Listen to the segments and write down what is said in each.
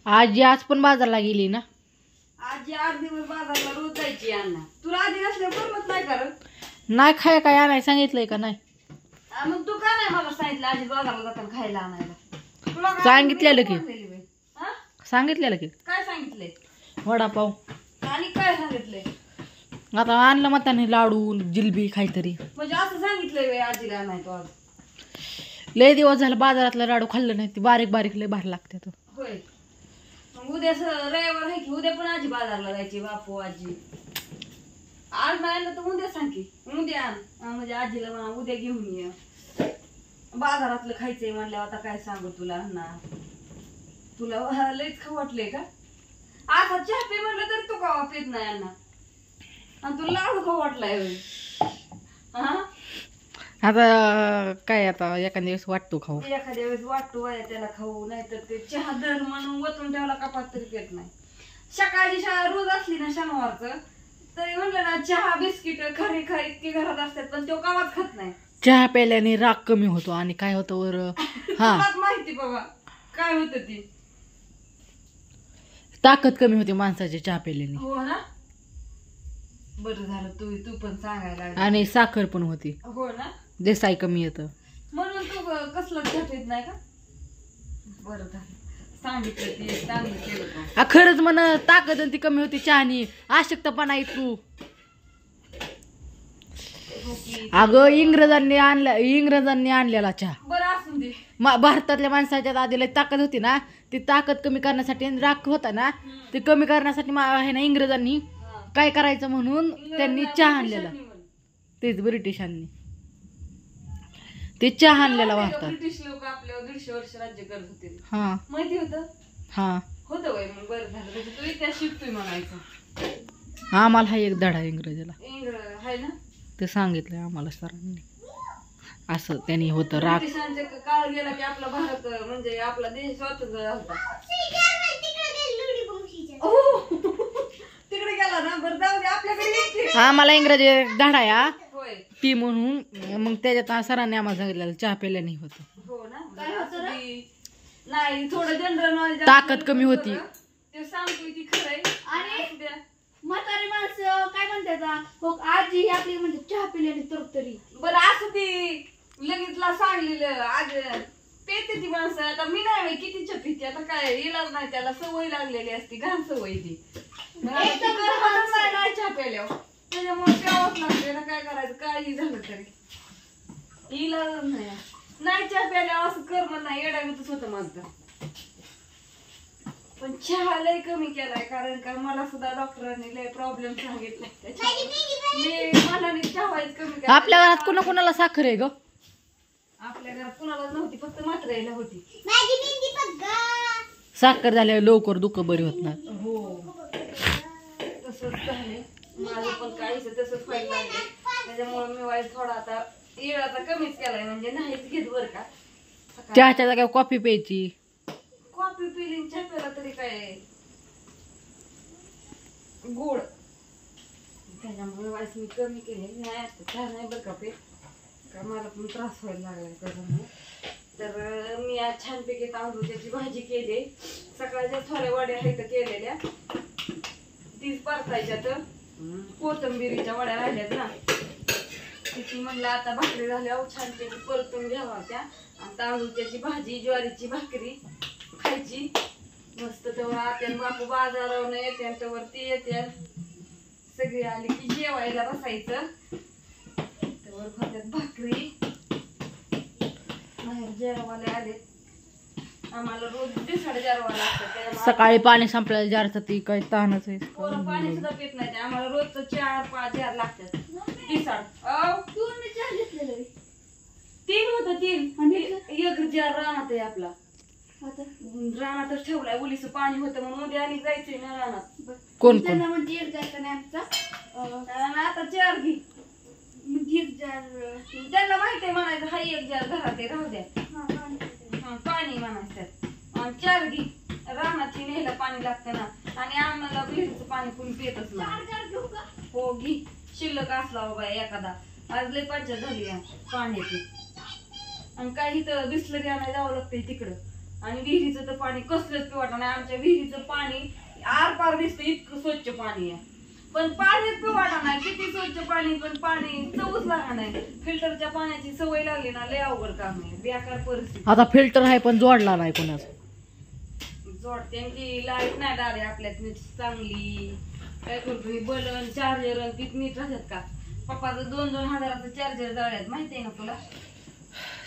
आजी आज पण बाजारला गेली ना. आजी 8 दिवस बाजारला रोज जायची अण्णा. तुला आधी नसल्या करमत नाही कारण नाही खाय काय आणाय सांगितलंय का नाही. मग तू का नाही मला सांगितलं आजी बाजारला जाताना खायला आणायला. तुला काय सांगितलेलं की. हा? सांगितलेलं की काय सांगितलंय वडापाव. आणि काय सांगितलंय? आता आणलं मताने लाडू जिलबी काहीतरी. म्हणजे असं सांगितलंय व्हय आजीला नाही तो आज. लय दिवस झालं बाजारातलं लाडू खाल्लं नाही. ते बारीक बारीक लय भारी लागतात. होय. मग उद्या रविवार आहे की उद्या पण आजी बाजारला जायची. बापू आजी आज नाही ना तर उद्या सांग की उद्या आण. म्हणजे आजीला म्हणा उद्या घेऊन ये. बाजारातलं खायचंय म्हणल्यावर आता काय सांगू तुला ना. तुला लयच खाऊ वाटलंय का? आता चहा पे म्हणलं तरी तू का पेत नाही अण्णा. आणि तुला लाडू खाऊ वाटलाय होय. हा आता काय आता एखाद्या दिवस वाटतो खाऊ. एखाद्या वेळेस वाटतो वाया त्याला खाऊ. नाहीतर ते चहा दर म्हणून वतून ठेवला कपात तरी पेत नाही. सकाळची शाळा रोज असली ना शनिवारचं तरी म्हणलं ना चहा बिस्किट खरी खरी इतकी घरात असतात पण तो कामात खात नाही. चहा प्यायल्याने राग कमी होतो आणि काय होतं वर हा माहिती बाबा काय होतं ती ताकद कमी होती माणसाची चहा प्यायल्याने. हो ना. बरं झालं तू पण सांगायला लागली. आणि साखर पण होती. हो ना. देसाई कमी येतं म्हणून तू कसलं चहा पित नाही का? बरं झालं सांगितलं ते चांगलं केलं का. खरंच म्हण ताकद ती कमी होती चहानी. अशक्तपणा येतो. अगं इंग्रजांनी आणलेला चहा. बरं असून दे. भारतातल्या माणसाच्या आधीला ताकद होती ना ती ताकद कमी करण्यासाठी राग होता ना ते कमी करण्यासाठी आहे ना इंग्रजांनी काय करायचं म्हणून त्यांनी चहा आणलेला. तेच ब्रिटिशांनी ते चहा आणलेला वाटतं. ब्रिटिश लोक आपल्यावर 150 वर्ष राज्य करत होते. हा माहिती होतं. हा होतं वय. मग बरं झालं म्हणजे तू इतिहास शिकतोय म्हणायचं. आम्हाला हा एक धडा इंग्रजाला आहे ना. ते सांगितलंय आम्हाला सरांनी. असं त्यांनी होतं राग. ब्रिटिशांचा काळ गेला की आपला भारत म्हणजे आपला देश स्वतंत्र झाला. तिकडे गेला ना. बरं जाऊ दे आपल्याकडे आम्हाला इंग्रजी धडा या होय ती म्हणून मग त्याच्यात सरांनी आम्हाला सांगितलं चहा प्यायला नाही होत. हो ना. काय होतं नाही थोडं जनरल नॉलेज ताकद कमी होती. ते सांगतोय ती खरंय. आणि म्हातारी माणसं काय म्हणतात आजी आपली म्हणजे चहा पिल्याने तरतरी. बरं असं ती लगेचला सांगलेलं आज पेते ती माणसं. आता मी नाही किती चपिती आता काय इलाज नाही त्याला सवय लागलेली असती घाण सवय ती. नाही चहा प्यायल्यावर त्याच्यामुळे प्यावंच लागते ना. काय करायचं काही झालं तरी इलाज नाही चहा प्यायल्यावर असं कर्म नाही. येडागतच होतं माझं. पण चहा लय कमी केलाय कारण का मला सुद्धा डॉक्टरांनी लय प्रॉब्लेम सांगितलाय. मी मनाने चहा कमी केला. आपल्या घरात कुणाला साखर आहे ग? आपल्या घरात कुणाला नव्हती फक्त मात्रायला होती. साखर झाल्यावर लवकर दुःख बरी होत नाही. हो तसंच झाले माझं पण काहीच तसंच व्हायला लागले. त्याच्यामुळे मी वाईट थोडा आता येळ आता कमीच केलाय म्हणजे नाहीच घेत बरं का. चहाच्या जागेवर कॉफी प्यायची. कॉफी पिली चहा प्याला तरी काय गोड. त्याच्यामुळे वाईस मी कमी केले. नाही आता चहा नाही बरं का पे का मला पण त्रास व्हायला लागलाय त्याच्यामुळे. तर मी आज छानपैकी तांदूळची भाजी केली. सकाळच्या थोड्या वड्या आहेत केलेल्या तीच परतायच्या. तर कोथिंबिरीच्या वड्या राहिल्यात ना तिची म्हणलं आता भाकरी झाल्यावर छानपैकी परतून घ्यावा त्या. आणि तांदूळची भाजी ज्वारीची भाकरी खायची मस्त. तेव्हा आत्यान बापू बाजारावर येते तेव्हा ती येते सगळी आली की जेवायला बसायचं. तेव्हा खात्यात भाकरी. बाहेर जेवायला आले आम्हाला रोज दिवसाडे जेवायला लागतं. सकाळी पाणी संपल्याला जारचं ती काही ताणच आहे. पोरं पाणी सुद्धा पित नाही. आम्हाला रोजचं 4-5 जार लागतात दिवसाड. 3 होतं 3 आणि 1 जार रानात आहे आपला. रानातच ठेवलाय. ओलीचं पाणी होतं म्हणून उद्या आणि जायचंय ना रानात. कोण म्हणजे एक जायचं नाही आमचा. आता 4 घे. त्यांना माहितीये म्हणायचं हा 1 जार घरात आहे राहू द्या पाणी म्हणायचं. आणि 4 घे रानाची न्यायला पाणी लागतं ना. आणि आम्हाला विहिरीचं पाणी कोणी पितच नाही. हो घे शिल्लक असला बाबा एखादा. आज लय पंचायत झाली पाण्याची. आणि काही तर बिसलरी आणायला जावं लागतंय तिकडं. आणि विहिरीचं तर पाणी कसलंच पिवाटा नाही. आमच्या विहिरीचं पाणी आर पार दिसतं इतकं स्वच्छ पाणी आहे, पण पाणीच पिवाटा नाही. किती स्वच्छ पाणी, पण पाणी चवच लागणार नाही. फिल्टरच्या पाण्याची सवय लागली ना, लय अवघड काम आहे, बेकार परिस्थिती. आता फिल्टर आहे पण जोडला नाही कोणाचा. जोडते की लाईट नाही डारे आपल्यात नीट चांगली. काय करतो हे बलन चार्जर ती नीट राहतात का? पप्पाचं 2-2 हजाराचं चार्जर जळल्यात, माहिती आहे ना तुला.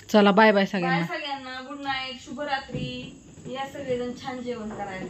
चला बाय बाय बाय सगळ्यांना. सगळ्यांना, गुड नाईट, शुभरात्री. या सगळेजण छान जेवण करायला.